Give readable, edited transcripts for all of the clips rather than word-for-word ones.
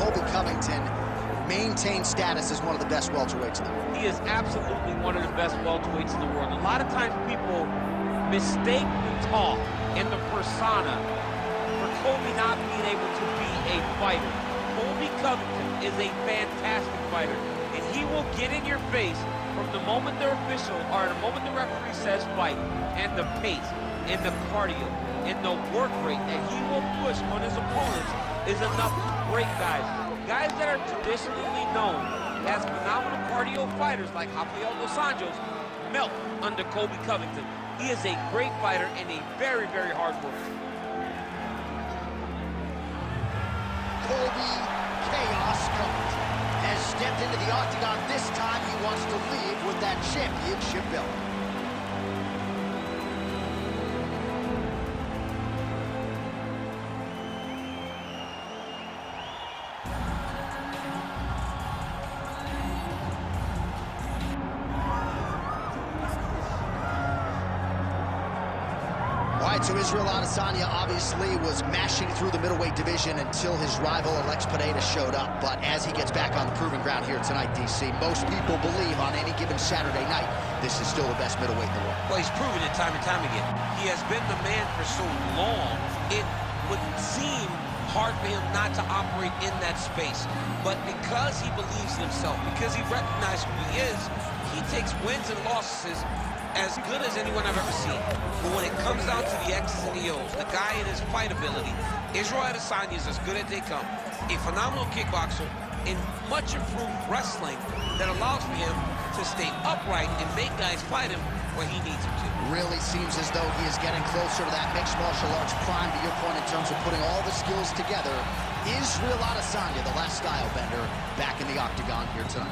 Colby Covington maintain status as one of the best welterweights in the world? He is absolutely one of the best welterweights in the world. A lot of times people mistake the talk and the persona for Colby not being able to be a fighter. Colby Covington is a fantastic fighter, and he will get in your face from the moment the official, or the moment the referee says fight, and the pace, and the cardio, and the work rate that he will push on his opponents is enough to break guys. Guys that are traditionally known as phenomenal cardio fighters like Rafael dos Anjos melt under Colby Covington. He is a great fighter and a very, very hard worker. Colby Chaos Covington has stepped into the octagon. This time he wants to leave with that championship belt. So Israrel Addesanya obviously was mashing through the middleweight division until his rival Alex Pineda showed up. But as he gets back on the proving ground here tonight, DC, most people believe on any given Saturday night, this is still the best middleweight in the world. Well, he's proven it time and time again. He has been the man for so long, it would seem hard for him not to operate in that space. But because he believes in himself, because he recognizes who he is, he takes wins and losses as good as anyone I've ever seen. But when it comes down to the X's and the O's, the guy and his fight ability, Israrel Adesanya is as good as they come. A phenomenal kickboxer in much improved wrestling that allows for him to stay upright and make guys fight him where he needs him to. Really seems as though he is getting closer to that mixed martial arts prime, to your point, in terms of putting all the skills together. Israrel Adesanya, the last style bender, back in the octagon here tonight.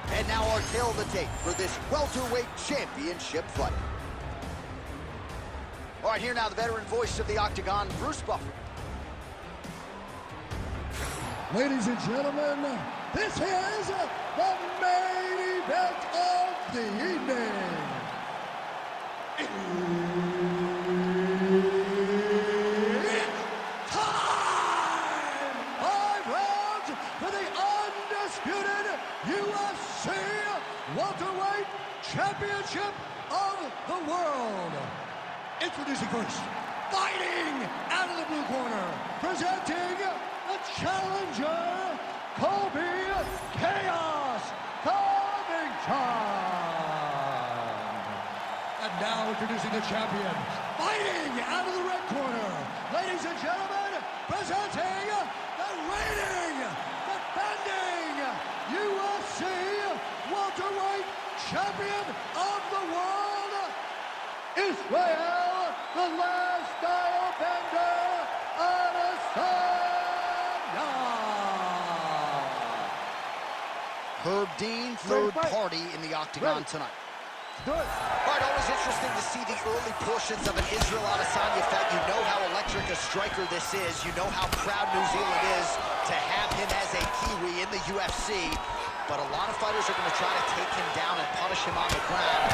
And now our tail of the tape for this welterweight championship fight. All right, here now the veteran voice of the octagon, Bruce Buffer. Ladies and gentlemen, this is the main event of the evening. It's time! 5 rounds for the undisputed UFC welterweight championship of the world. Introducing first, fighting out of the blue corner, presenting the challenger, Colby Chaos Covington. And now introducing the champion, fighting out of the red corner, ladies and gentlemen, presenting the reigning, defending UFC welterweight champion of the world, Israrel, the last style bender, Addesanya. Herb Dean, third party in the octagon tonight. All right, always interesting to see the early portions of an Israrel Adesanya fight. You know how electric a striker this is. You know how proud New Zealand is to have him as a Kiwi in the UFC. But a lot of fighters are going to try to take him down and punish him on the ground.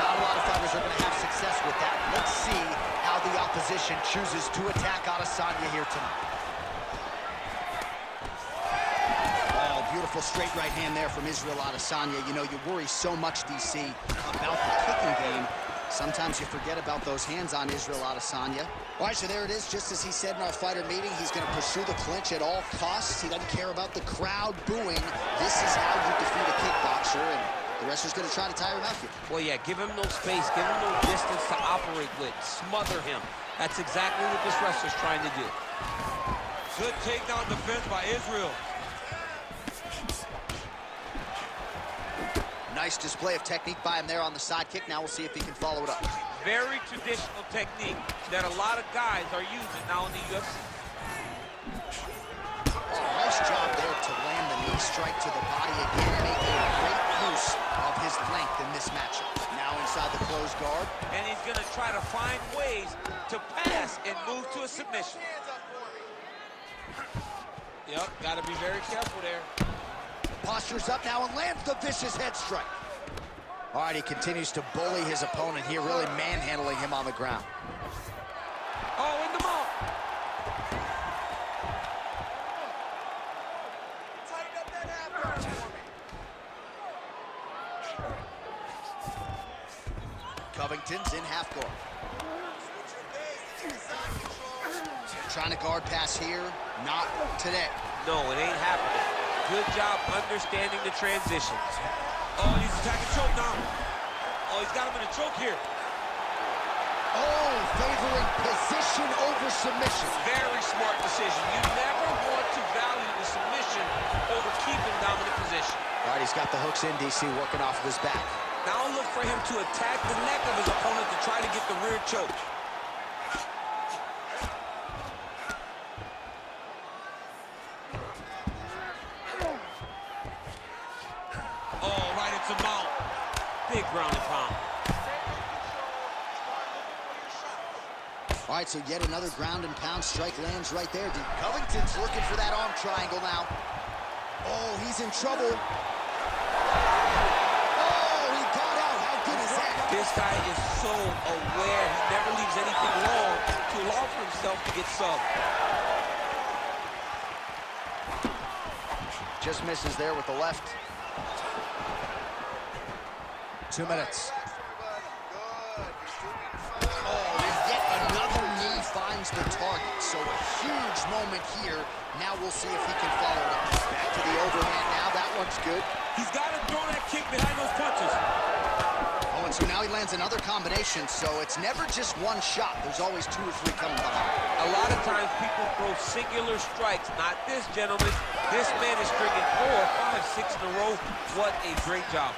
Not a lot of fighters are going to have success with that. Let's see how the opposition chooses to attack Addesanya here tonight. Oh, beautiful straight right hand there from Israrel Adesanya. You know, you worry so much, DC, about the kicking game. Sometimes you forget about those hands on Israrel Adesanya. All right, so there it is. Just as he said in our fighter meeting, he's going to pursue the clinch at all costs. He doesn't care about the crowd booing. This is how you defeat a kickboxer, and the wrestler's going to try to tire him out here. Well, yeah, give him no space, give him no distance to operate with, smother him. That's exactly what this wrestler's trying to do. Good takedown defense by Israrel. Nice display of technique by him there on the side kick. Now we'll see if he can follow it up. Very traditional technique that a lot of guys are using now in the UFC. Oh, nice job there to land the knee strike to the body again, making great use of his length in this matchup. Now inside the closed guard. And he's going to try to find ways to pass and move to a submission. Yep, got to be very careful there. Postures up now and lands the vicious head strike. All right, he continues to bully his opponent here, really manhandling him on the ground. Oh, in the mouth. Tighten up that half guard for me. Covington's in half guard. Trying to guard pass here, not today. No, it ain't happening. Good job understanding the transitions. Oh, he's attacking choke now. Oh, he's got him in a choke here. Oh, favoring position over submission. Very smart decision. You never want to value the submission over keeping dominant position. All right, he's got the hooks in, DC, working off of his back. Now look for him to attack the neck of his opponent to try to get the rear choke. Oh, right into mount. Big ground and pound. All right, so yet another ground and pound strike lands right there. Covington's looking for that arm triangle now. Oh, he's in trouble. Oh, he got out. How good is that? This guy is so aware. He never leaves anything long to allow for himself to get subbed. Just misses there with the left. 2 minutes. Oh, and yet another knee finds the target. So a huge moment here. Now we'll see if he can follow it up. Back to the overhand now. That one's good. He's got to throw that kick behind those punches. Oh, and so now he lands another combination. So it's never just one shot. There's always 2 or 3 coming behind. A lot of times people throw singular strikes. Not this, gentlemen. This man is stringing 4, 5, 6 in a row. What a great job.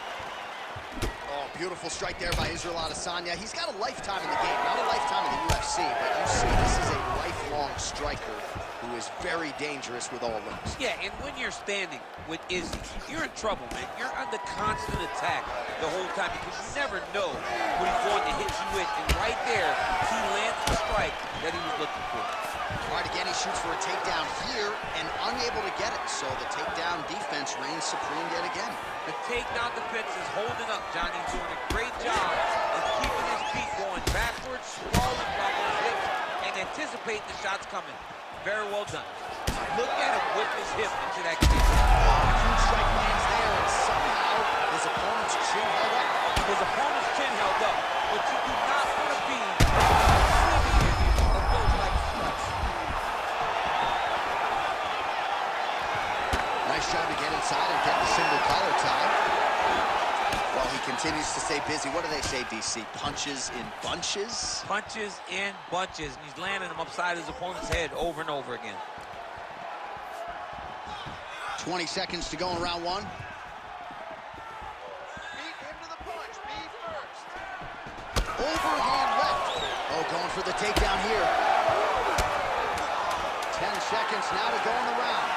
Oh, beautiful strike there by Israrel Addesanya. He's got a lifetime in the game, not a lifetime in the UFC, but you see this is a lifelong striker who is very dangerous with all limbs. Yeah, and when you're standing with Izzy, you're in trouble, man. You're under constant attack the whole time because you never know what he's going to hit you with. And right there, he lands the strike that he was looking for. All right, again, he shoots for a takedown here and unable to get it. So the takedown defense reigns supreme yet again. The takedown defense is holding up. Johnny's doing a great job of keeping his feet going backwards, sprawling off his hips, and anticipating the shots coming. Very well done. Look at him whip his hip into that kick. Huge strike lands there, and somehow his opponent's chin held up. His opponent's chin held up, but you do not want to be of those like strikes. Nice job to get inside and get the single collar tie. Well, he continues to stay busy. What do they say, DC? Punches in bunches? Punches in bunches, and he's landing them upside his opponent's head over and over again. 20 seconds to go in round 1. Beat him to the punch. Me first. Overhand left. Oh, going for the takedown here. 10 seconds now to go in the round.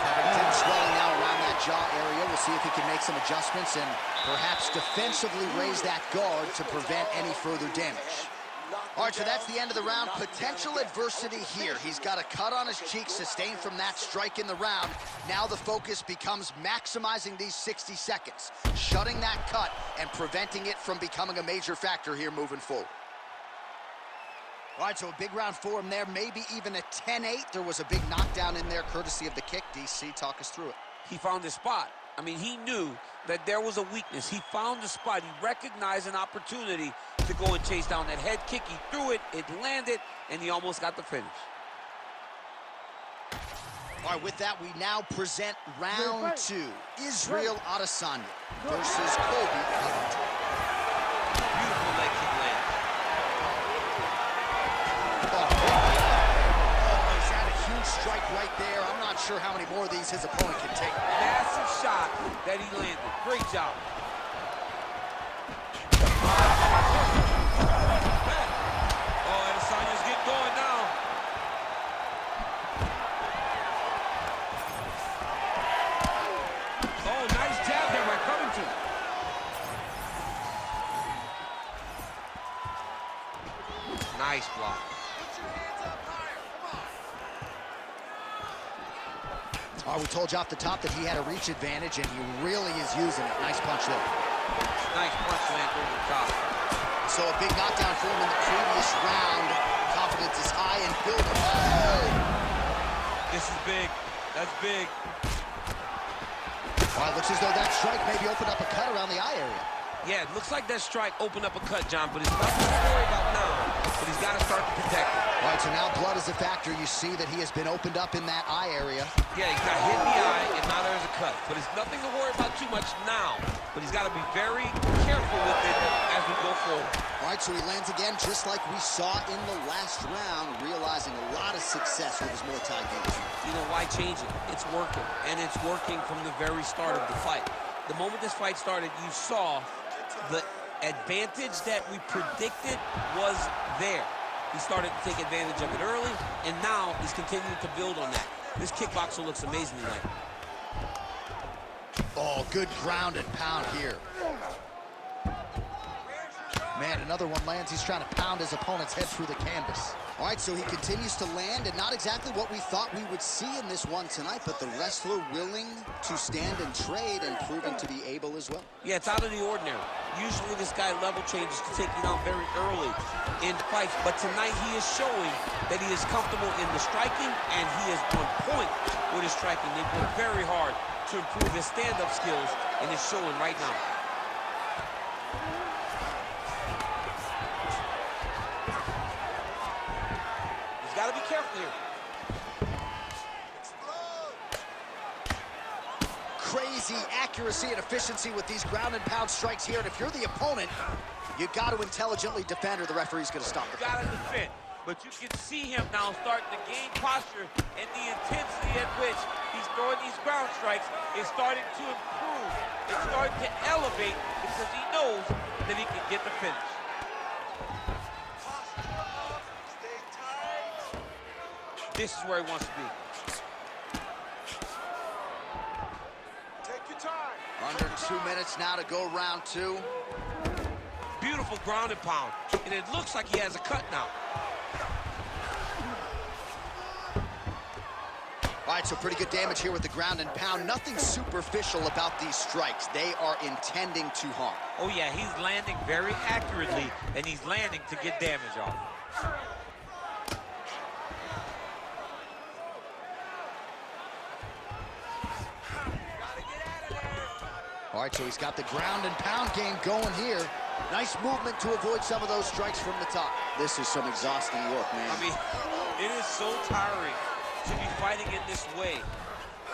Covington swelling now around that jaw area. We'll see if he can make some adjustments and perhaps defensively raise that guard to prevent any further damage. All right, so that's the end of the round. Potential adversity here. He's got a cut on his cheek sustained from that strike in the round. Now the focus becomes maximizing these 60 seconds, shutting that cut and preventing it from becoming a major factor here moving forward. All right, so a big round for him there, maybe even a 10-8. There was a big knockdown in there courtesy of the kick. DC, talk us through it. He found his spot. I mean, he knew that there was a weakness. He found the spot. He recognized an opportunity to go and chase down that head kick. He threw it, it landed, and he almost got the finish. All right, with that, we now present round 2. Israrel Addesanya versus Colby Covington. Beautiful leg kick land. Oh, he's had a huge strike right there. I'm not sure how many more of these his opponent can take. Massive shot that he landed. Great job. Oh, Adesanya's getting going now. Oh, nice jab there by Covington. Nice block. Put your hands up higher. Come on. All right, we told you off the top that he had a reach advantage, and he really is using it. Nice punch there. Nice punch land over the top. So a big knockdown for him in the previous round. Confidence is high and building. Oh! This is big. That's big. All right, looks as though that strike maybe opened up a cut around the eye area. Yeah, it looks like that strike opened up a cut, John, but it's nothing to worry about now. But he's got to start to protect it. All right, so now blood is a factor. You see that he has been opened up in that eye area. Yeah, he got hit in the eye, and now there's a cut. But it's nothing to worry about too much now. But he's got to be very careful with it as we go forward. All right, so he lands again just like we saw in the last round, realizing a lot of success with his Muay Thai game. You know, why change it? It's working, and it's working from the very start of the fight. The moment this fight started, you saw the advantage that we predicted was there. He started to take advantage of it early, and now he's continuing to build on that. This kickboxer looks amazing tonight. Oh, good ground and pound here. Man, another one lands. He's trying to pound his opponent's head through the canvas. All right, so he continues to land, and not exactly what we thought we would see in this one tonight, but the wrestler willing to stand and trade and proving to be able as well. Yeah, it's out of the ordinary. Usually this guy level changes to take you down very early in fights, but tonight he is showing that he is comfortable in the striking, and he is on point with his striking. They've worked very hard to improve his stand-up skills, and it's showing right now. Got to be careful here. Crazy accuracy and efficiency with these ground and pound strikes here. And if you're the opponent, you got to intelligently defend or the referee's going to stop it. You got to defend. But you can see him now starting to gain posture, and the intensity at which he's throwing these ground strikes is starting to improve. It's starting to elevate because he knows that he can get the finish. This is where he wants to be. Take your time. Under 2 minutes now to go round two. Beautiful ground and pound. And it looks like he has a cut now. All right, so pretty good damage here with the ground and pound. Nothing superficial about these strikes. They are intending to harm. Oh, yeah, he's landing very accurately, and he's landing to get damage off. All right, so he's got the ground and pound game going here. Nice movement to avoid some of those strikes from the top. This is some exhausting work, man. I mean, it is so tiring to be fighting in this way.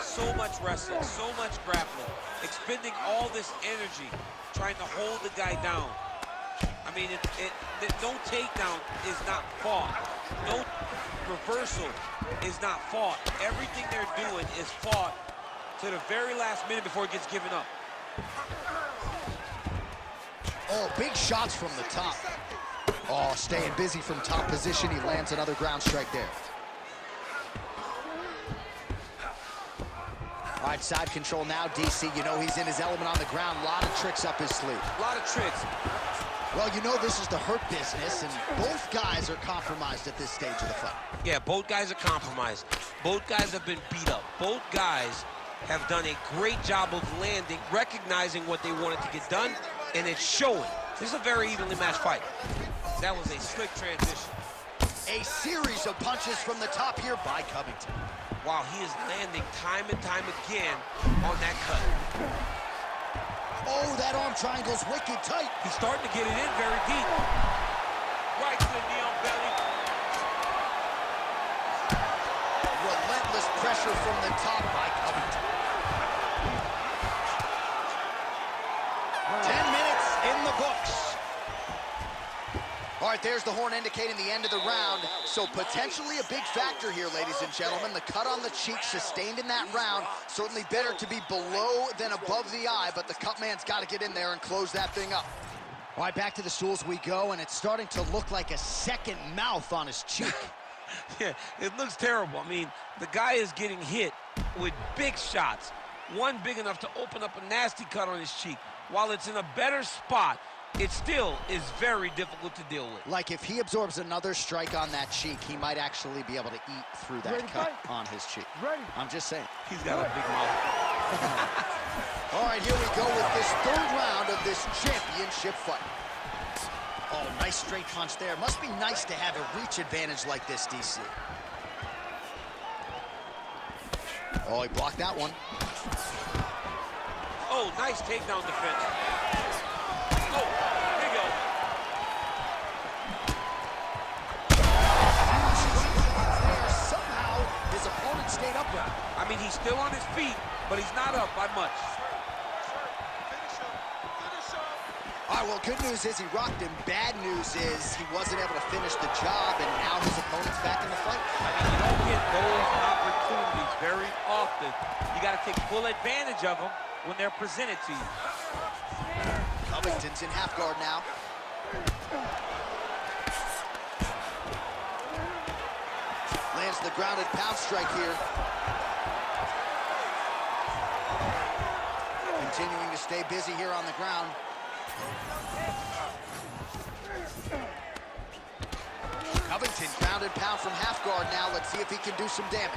So much wrestling, so much grappling, expending all this energy, trying to hold the guy down. I mean, no takedown is not fought. No reversal is not fought. Everything they're doing is fought to the very last minute before it gets given up. Oh, big shots from the top. Oh, staying busy from top position. He lands another ground strike there. All right, side control now, DC. You know he's in his element on the ground. A lot of tricks up his sleeve. A lot of tricks. Well, you know this is the hurt business, and both guys are compromised at this stage of the fight. Yeah, both guys are compromised. Both guys have been beat up. Both guys have done a great job of landing, recognizing what they wanted to get done, and it's showing. This is a very evenly matched fight. That was a slick transition. A series of punches from the top here by Covington. Wow, he is landing time and time again on that cut. Oh, that arm triangle's wicked tight. He's starting to get it in very deep. Right to the knee on belly. Relentless pressure from the top by Covington. 10 minutes in the books. All right, there's the horn indicating the end of the round. So potentially a big factor here, ladies and gentlemen. The cut on the cheek sustained in that round. Certainly better to be below than above the eye, but the cut man's got to get in there and close that thing up. All right, back to the stools we go, and it's starting to look like a second mouth on his cheek. Yeah, it looks terrible. I mean, the guy is getting hit with big shots. One big enough to open up a nasty cut on his cheek. While it's in a better spot, it still is very difficult to deal with. Like if he absorbs another strike on that cheek, he might actually be able to eat through that cut on his cheek. I'm just saying. He's got a big mouth. All right, here we go with this third round of this championship fight. Oh, nice straight punch there. Must be nice to have a reach advantage like this, DC. Oh, he blocked that one. Oh, nice takedown defense. Oh, there you go. Somehow, his opponent stayed upright. I mean, he's still on his feet, but he's not up by much. All right, well, good news is he rocked him. Bad news is he wasn't able to finish the job, and now his opponent's back in the fight. I mean, you don't get those opportunities very often. You got to take full advantage of them when they're presented to you. Covington's in half guard now. Lands the grounded pound strike here. Continuing to stay busy here on the ground. Covington grounded pound from half guard now. Let's see if he can do some damage.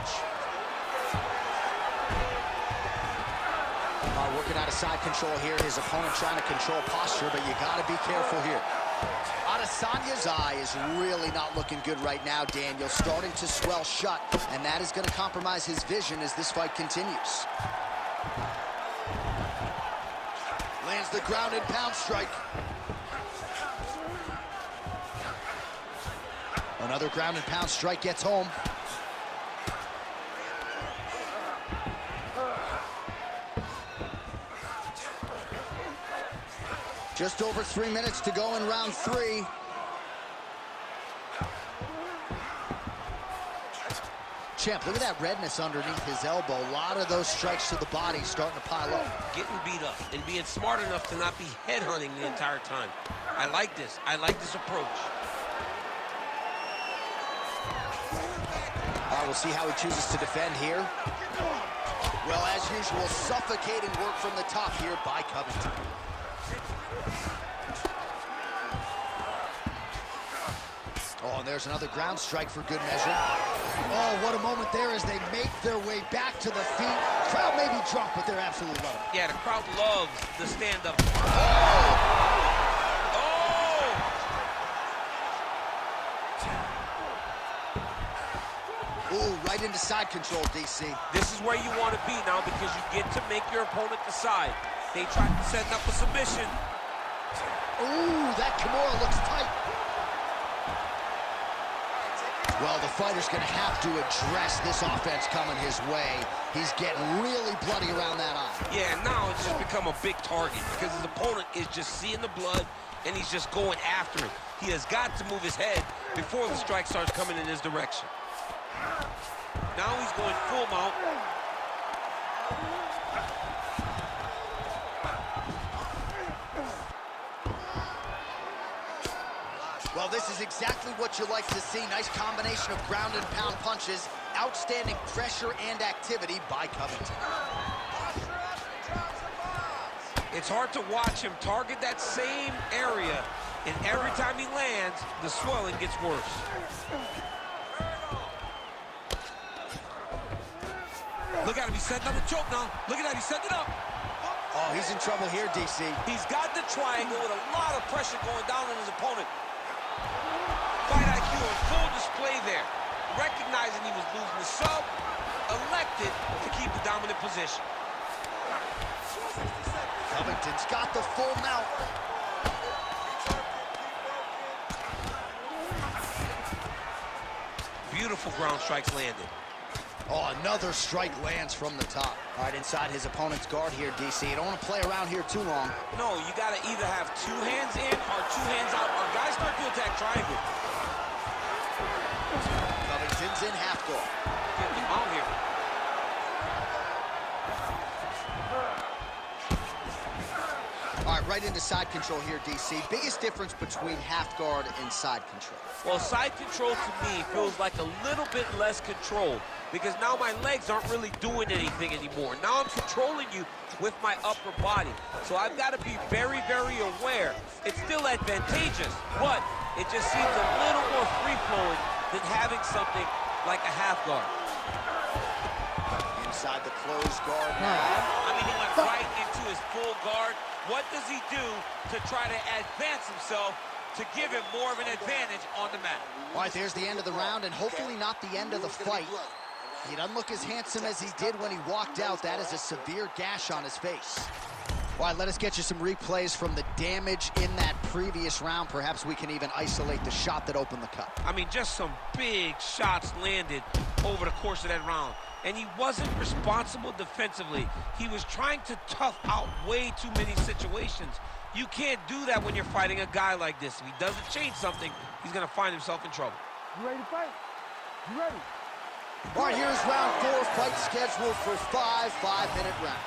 Working out of side control here. His opponent trying to control posture, but you got to be careful here. Adesanya's eye is really not looking good right now, Daniel. Starting to swell shut, and that is going to compromise his vision as this fight continues. Lands the grounded pound strike. Another grounded pound strike gets home. Just over 3 minutes to go in round 3. Champ, look at that redness underneath his elbow. A lot of those strikes to the body starting to pile up. Getting beat up and being smart enough to not be headhunting the entire time. I like this. I like this approach. All right, we'll see how he chooses to defend here. Well, as usual, suffocating work from the top here by Covington. Oh, and there's another ground strike for good measure. Oh, what a moment there as they make their way back to the feet. Crowd may be drunk, but they're absolutely loving it. Yeah, the crowd loves the stand-up. Ooh, right into side control, DC. This is where you want to be now because you get to make your opponent decide. They tried to set up a submission. Ooh, that Kimura looks tight. Well, the fighter's going to have to address this offense coming his way. He's getting really bloody around that eye. Yeah, now it's just become a big target because his opponent is just seeing the blood and he's just going after it. He has got to move his head before the strike starts coming in his direction. Now he's going full mount. Well, this is exactly what you like to see. Nice combination of ground and pound punches. Outstanding pressure and activity by Covington. It's hard to watch him target that same area, and every time he lands, the swelling gets worse. Look at him, he's setting up a choke now. Look at that, he's setting it up. Oh, he's in trouble here, DC. He's got the triangle with a lot of pressure going down on his opponent. Fight IQ on full display there. Recognizing he was losing the sub, elected to keep the dominant position. Covington's got the full mount. Beautiful ground strikes landed. Oh, another strike lands from the top. All right, inside his opponent's guard here, DC. You don't want to play around here too long. No, you got to either have 2 hands in or 2 hands out. Our guys start to attack triangle. Covington's in half guard. Getting him out here. All All right, right into side control here, DC. Biggest difference between half guard and side control? Well, side control to me feels like a little bit less control because now my legs aren't really doing anything anymore. Now I'm controlling you with my upper body. So I've got to be very, very aware. It's still advantageous, but it just seems a little more free-flowing than having something like a half guard. Inside the closed guard now. I mean, he went right into his full guard. What does he do to try to advance himself to give him more of an advantage on the mat? All right, there's the end of the round, and hopefully not the end of the fight. He doesn't look as handsome as he did when he walked out. That is a severe gash on his face. All right, let us get you some replays from the damage in that previous round. Perhaps we can even isolate the shot that opened the cut. I mean, just some big shots landed over the course of that round. And he wasn't responsible defensively. He was trying to tough out way too many situations. You can't do that when you're fighting a guy like this. If he doesn't change something, he's going to find himself in trouble. You ready to fight? You ready? All right, here's round 4, fight scheduled for 5 5-minute rounds.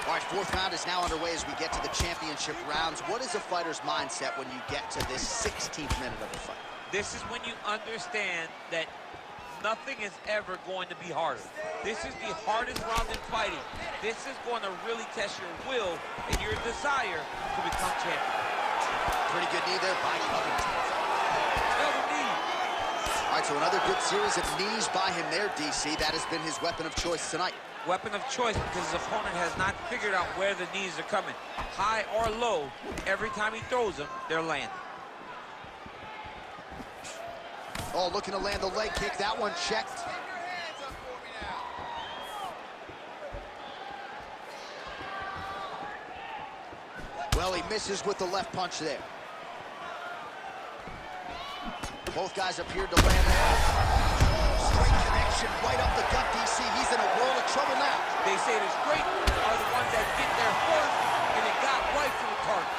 All right, 4th round is now underway as we get to the championship rounds. What is a fighter's mindset when you get to this 16th minute of the fight? This is when you understand that nothing is ever going to be harder. This is the hardest round in fighting. This is going to really test your will and your desire to become champion. Pretty good knee there by Covington. Another knee. All right, so another good series of knees by him there, DC. That has been his weapon of choice tonight. Weapon of choice because his opponent has not figured out where the knees are coming. High or low, every time he throws them, they're landing. Oh, looking to land the leg kick. That one checked. Well, he misses with the left punch there. Both guys appeared to land there. Straight connection right up the gut, DC. He's in a world of trouble now. They say the straight are the ones that get there first, and it got right to the target.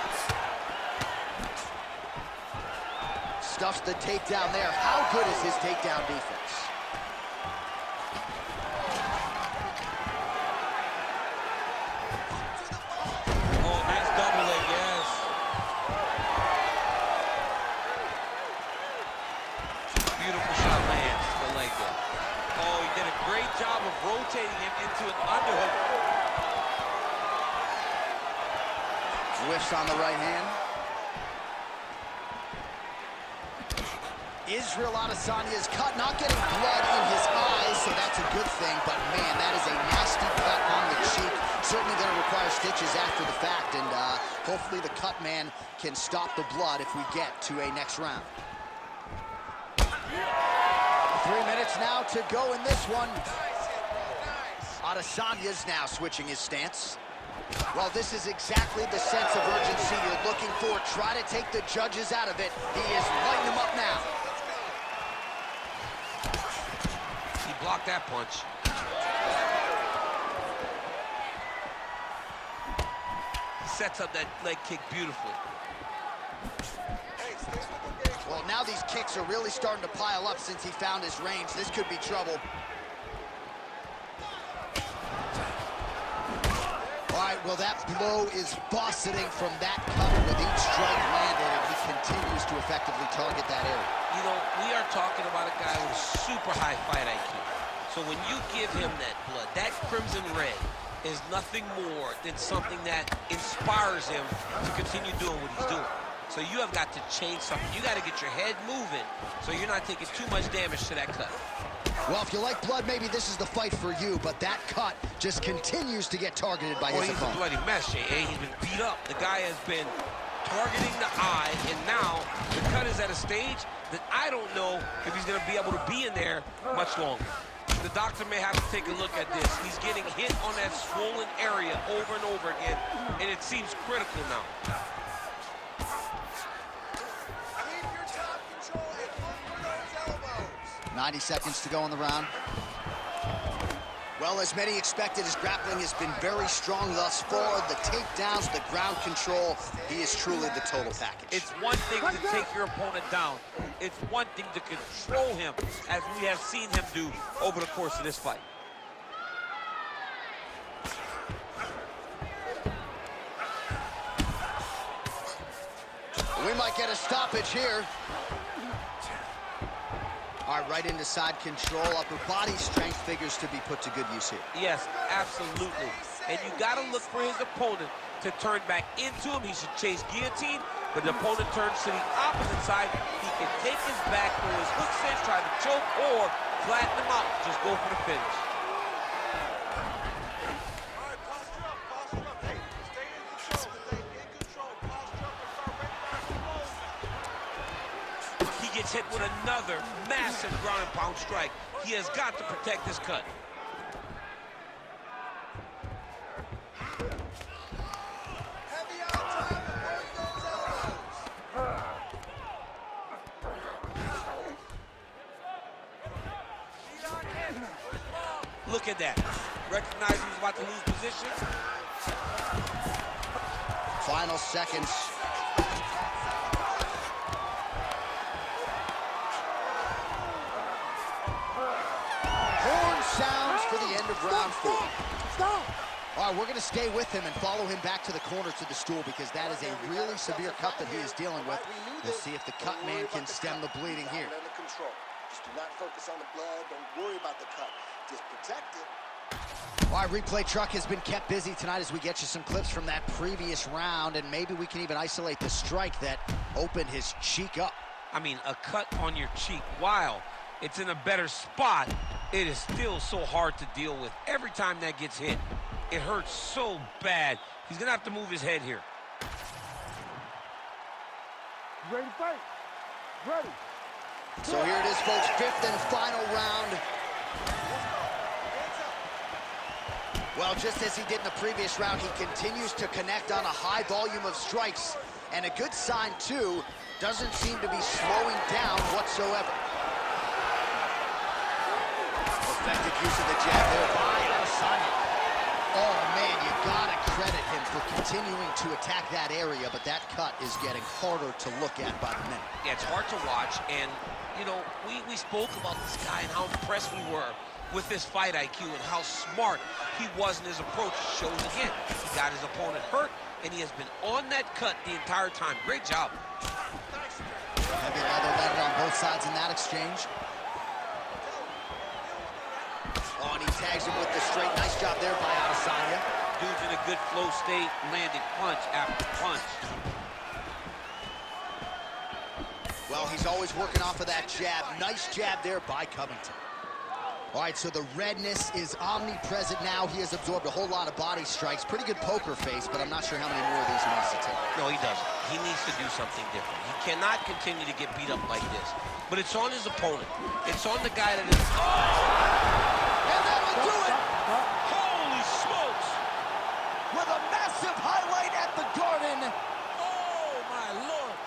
Stuffs the takedown there. How good is his takedown defense? Oh, nice double leg, yes. Beautiful shot lands, the leg there. Oh, he did a great job of rotating him into an underhook. Whiffs on the right hand. Israrel Adesanya's cut, not getting blood in his eyes, so that's a good thing, but man, that is a nasty cut on the cheek. Certainly going to require stitches after the fact, and hopefully the cut man can stop the blood if we get to a next round. 3 minutes now to go in this one. Adesanya's now switching his stance. Well, this is exactly the sense of urgency you're looking for. Try to take the judges out of it. He is lighting them up now. He blocked that punch. He sets up that leg kick beautifully. Well, now these kicks are really starting to pile up since he found his range. This could be trouble. All right, well, that blow is buffeting from that cut with each strike landed, and he continues to effectively target that area. You know, we are talking about a guy with super high fight IQ. So when you give him that blood, that crimson red is nothing more than something that inspires him to continue doing what he's doing. So you have got to change something. You got to get your head moving so you're not taking too much damage to that cut. Well, if you like blood, maybe this is the fight for you, but that cut just continues to get targeted by his He's opponent. a bloody mess, Jay. He's been beat up. The guy has been targeting the eye, and now the cut is at a stage that I don't know if he's going to be able to be in there much longer. The doctor may have to take a look at this. He's getting hit on that swollen area over and over again, and it seems critical now. Keep your top control and look for those elbows. 90 seconds to go in the round. Well, as many expected, his grappling has been very strong thus far. The takedowns, the ground control, he is truly the total package. It's one thing to take your opponent down. It's one thing to control him, as we have seen him do over the course of this fight. We might get a stoppage here. All right, right into side control. Upper body strength figures to be put to good use here. Yes, absolutely. And you got to look for his opponent to turn back into him. He should chase guillotine, but the opponent turns to the opposite side. He can take his back, throw his hooks in, try to choke, or flatten him out. Just go for the finish. All right, posture up, posture up. Hey, stay in control, stay in control. Posture up and start ready to explode. He gets hit with another massive ground and pound strike. He has got to protect his cut. Heavy on time and work those elbows. Look at that. Recognize he's about to lose position. Final seconds. Horn sounds for the end of round 4. Stop! All right, we're going to stay with him and follow him back to the corner to the stool because that is a really severe cut that he is dealing with. We'll see if the cut man can stem the bleeding here. Under control. Just do not focus on the blood. Don't worry about the cut. Just protect it. All right, replay truck has been kept busy tonight as we get you some clips from that previous round, and maybe we can even isolate the strike that opened his cheek up. I mean, a cut on your cheek, while it's in a better spot, it is still so hard to deal with. Every time that gets hit, it hurts so bad. He's gonna have to move his head here. Ready to fight? Ready. So here it is, folks, 5th and final round. Well, just as he did in the previous round, he continues to connect on a high volume of strikes. And a good sign, too, doesn't seem to be slowing down whatsoever. Effective use of the jab there by Addesanya. Oh, man, you gotta credit him for continuing to attack that area, but that cut is getting harder to look at by the minute. Yeah, it's hard to watch, and, you know, we spoke about this guy and how impressed we were with his fight IQ and how smart he was in his approach. Shows again. He got his opponent hurt, and he has been on that cut the entire time. Great job. Heavy leather landed on both sides in that exchange. Oh, and he tags him with the straight. Nice job there by Addesanya. Dude's in a good flow state, landing punch after punch. Well, he's always working off of that jab. Nice jab there by Covington. All right, so the redness is omnipresent now. He has absorbed a whole lot of body strikes. Pretty good poker face, but I'm not sure how many more of these he needs to take. No, he doesn't. He needs to do something different. He cannot continue to get beat up like this. But it's on his opponent. It's on the guy that is... Oh! And that'll do it! Holy smokes! With a massive highlight at the Garden. Oh, my Lord!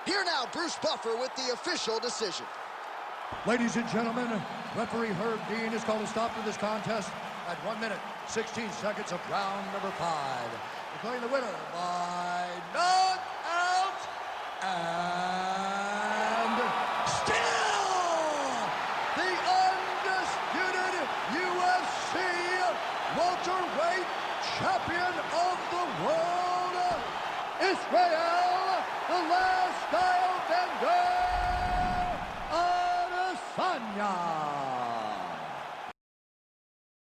Here now, Bruce Buffer with the official decision. Ladies and gentlemen, referee Herb Dean has called a stop to this contest at 1 minute, 16 seconds of round number 5. Declaring the winner by knockout and still the undisputed UFC welterweight champion of the world, Israrel, the last